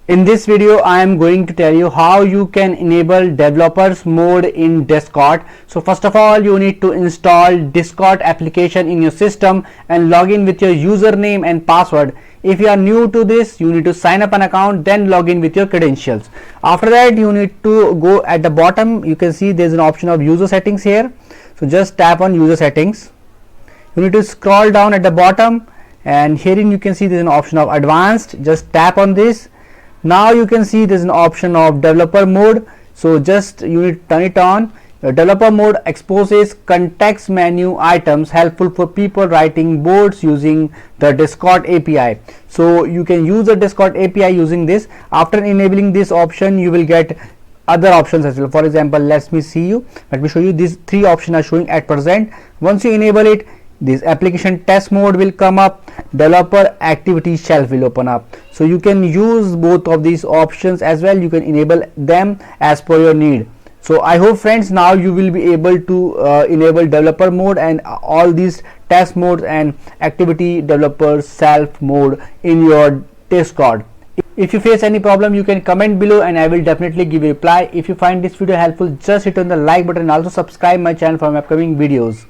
In this video, I am going to tell you how you can enable developers mode in Discord. So first of all, you need to install Discord application in your system and log in with your username and password. If you are new to this, you need to sign up an account, then log in with your credentials. After that, you need to go at the bottom. You can see there is an option of user settings here. So just tap on user settings. You need to scroll down at the bottom, and herein you can see there is an option of advanced. Just tap on this. Now you can see there is an option of developer mode. So just you need to turn it on. The developer mode exposes context menu items helpful for people writing boards using the Discord API. So you can use the Discord API using this. After enabling this option, you will get other options as well. For example, let me show you. These three options are showing at present. Once you enable it, this application test mode will come up, developer activity shelf will open up. So you can use both of these options as well. You can enable them as per your need. So I hope friends, now you will be able to enable developer mode and all these test modes and activity developer self mode in your Discord. If you face any problem, you can comment below and I will definitely give a reply. If you find this video helpful, just hit on the like button and also subscribe my channel for my upcoming videos.